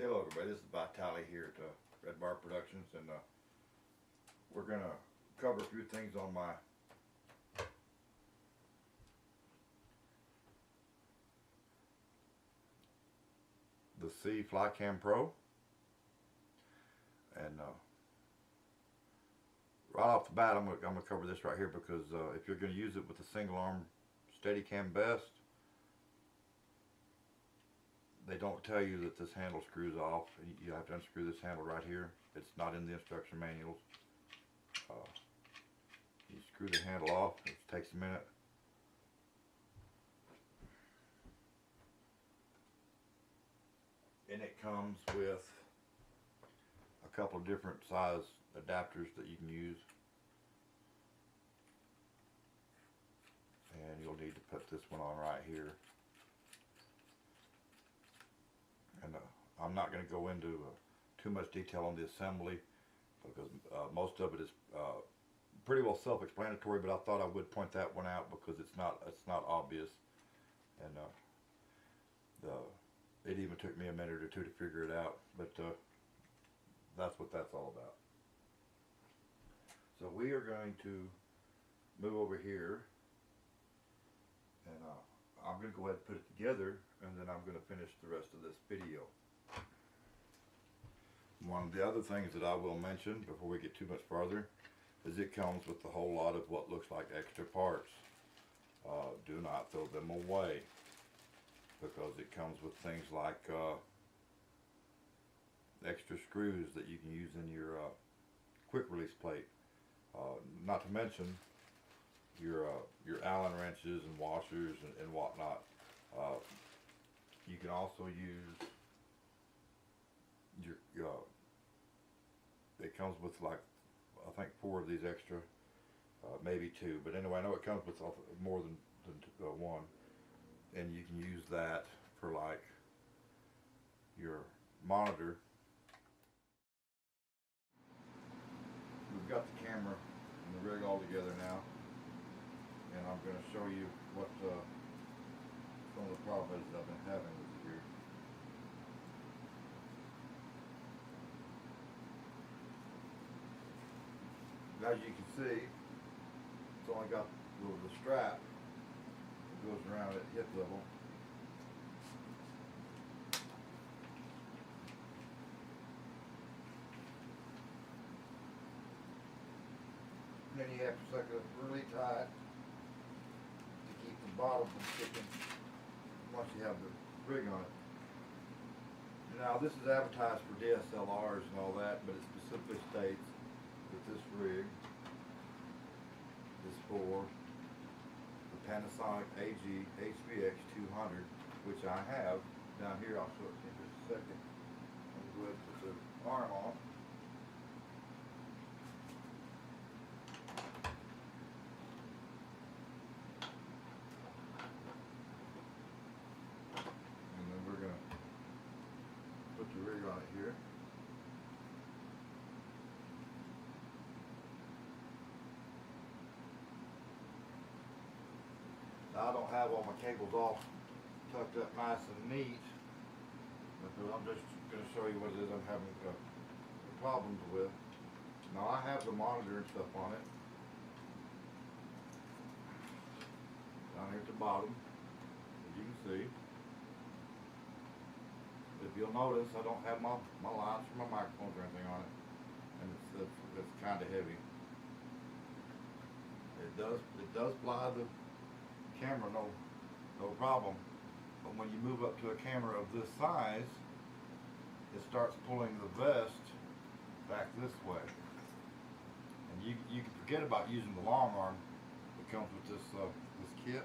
Hello everybody, this is Vitali here at Red Bar Productions, and we're going to cover a few things on the CamFlyCam Pro. And right off the bat, I'm going to cover this right here because if you're going to use it with a single arm Steadicam vest, they don't tell you that this handle screws off. You have to unscrew this handle right here. It's not in the instruction manuals. You screw the handle off. It takes a minute. And it comes with a couple of different size adapters that you can use. And you'll need to put this one on right here. And I'm not going to go into too much detail on the assembly because most of it is pretty well self-explanatory, but I thought I would point that one out because it's not obvious. And it even took me a minute or two to figure it out, but that's what that's all about. So we are going to move over here, and I'm going to go ahead and put it together, and then I'm going to finish the rest of this video. One of the other things that I will mention before we get too much farther is it comes with a whole lot of what looks like extra parts. Do not throw them away because it comes with things like extra screws that you can use in your quick release plate. Not to mention your Allen wrenches and washers and whatnot. You can also use your it comes with, like, I think 4 of these extra, maybe 2, but anyway, I know it comes with more than one, and you can use that for, like, your monitor. We've got the camera and the rig all together now, and I'm going to show you what some of the problems I've been having with it here. As you can see, it's only got the strap that goes around at hip level. And then you have to suck it really tight to keep the bottom from sticking once you have the rig on it. Now this is advertised for DSLRs and all that, but it specifically states that this rig is for the Panasonic AG HVX 200, which I have down here. I'll show it to you in just a second. I'm going to go ahead and put the arm on. And then we're going to put the rig on it here. Now, I don't have all my cables all tucked up nice and neat, but I'm just going to show you what it is I'm having problems with. Now, I have the monitor and stuff on it down here at the bottom, as you can see. If you'll notice, I don't have my lines for my microphones or anything on it, and it's kind of heavy. It does fly the camera no problem, but when you move up to a camera of this size, it starts pulling the vest back this way, and you can forget about using the long arm that comes with this kit,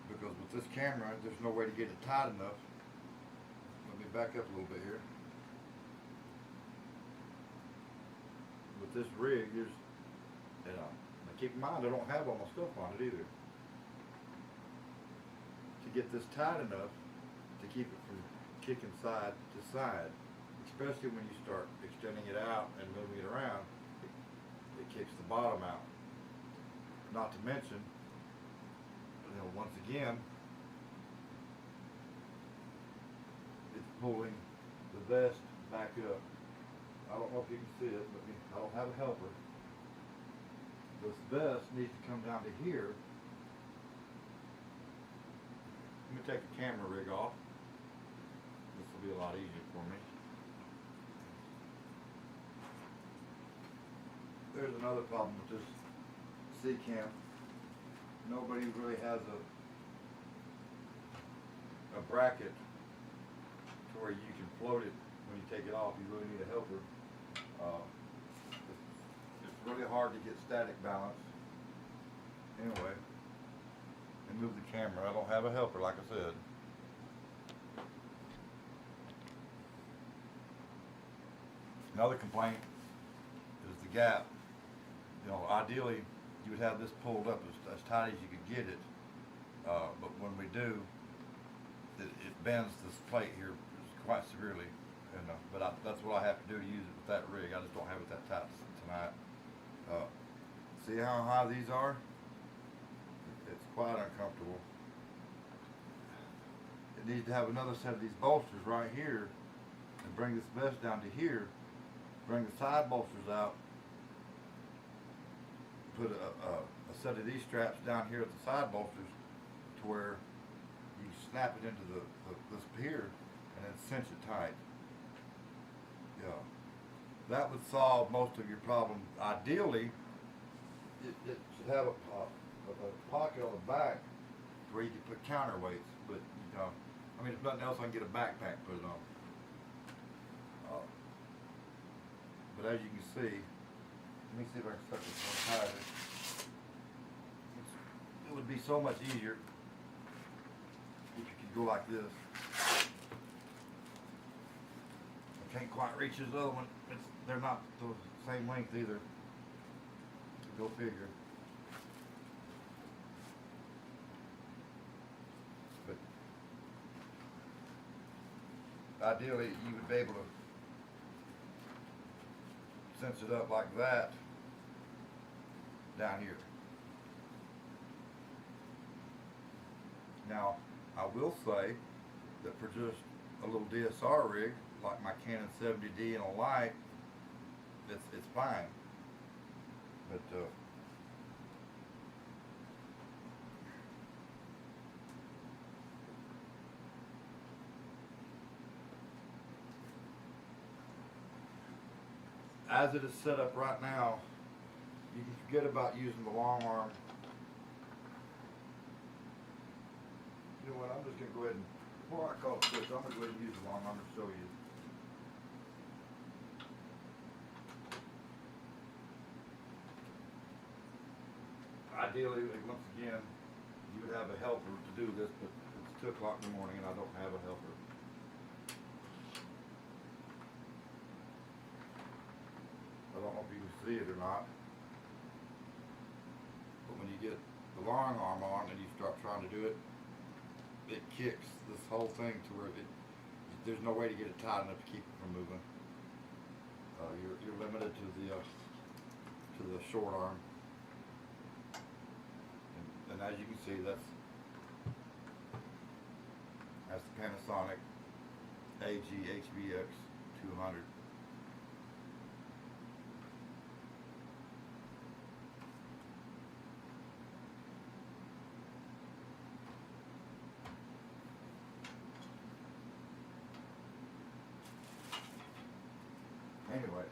because with this camera there's no way to get it tight enough. Let me back up a little bit here. With this rig, there's, now keep in mind I don't have all my stuff on it either. To get this tight enough to keep it from kicking side to side, especially when you start extending it out and moving it around, it kicks the bottom out. Not to mention, once again, pulling the vest back up. I don't know if you can see it, but I don't have a helper. This vest needs to come down to here. Let me take the camera rig off. This will be a lot easier for me. There's another problem with this CamFlyCam. Nobody really has a bracket to where you can float it when you take it off. You really need a helper. It's really hard to get static balance. Anyway, and move the camera. I don't have a helper, like I said. Another complaint is the gap. You know, ideally, you would have this pulled up as tight as you could get it, but when we do, it bends this plate here quite severely, and that's what I have to do to use it with that rig. I just don't have it that tight tonight. See how high these are? It's quite uncomfortable. It needs to have another set of these bolsters right here, and bring this vest down to here. Bring the side bolsters out. Put a set of these straps down here at the side bolsters to where you snap it into this here and then cinch it tight. Yeah, that would solve most of your problems. Ideally, it should have a pocket on the back where you can put counterweights, but you know, I mean, if nothing else, I can get a backpack put it on. But as you can see, let me see if I can set this one tighter. It would be so much easier if you could go like this. I can't quite reach this other one. They're not the same length either. Go figure. But ideally, you would be able to cinch it up like that down here. Now, I will say that for just a little DSR rig, like my Canon 70D and a light, it's fine. But as it is set up right now, you can forget about using the long arm. You know what, I'm just going to go ahead and, before I call it quits, I'm going to go ahead and use the long arm to show you. Ideally, once again, you would have a helper to do this, but it's 2 o'clock in the morning and I don't have a helper. I don't know if you can see it or not, but when you get the long arm on and you start trying to do it, it kicks this whole thing to where there's no way to get it tight enough to keep it from moving. You're limited to the short arm, and as you can see, that's the Panasonic AG HVX 200. Anyway,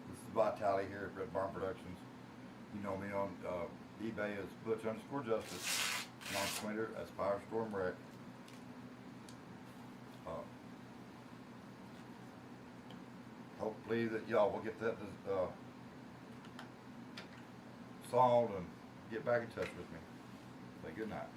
this is Vitali here at Red Barn Productions. You know me on eBay as Butch_Justice, and on Twitter as Firestorm Rec. Hopefully that y'all will get that solved and get back in touch with me. Say good night.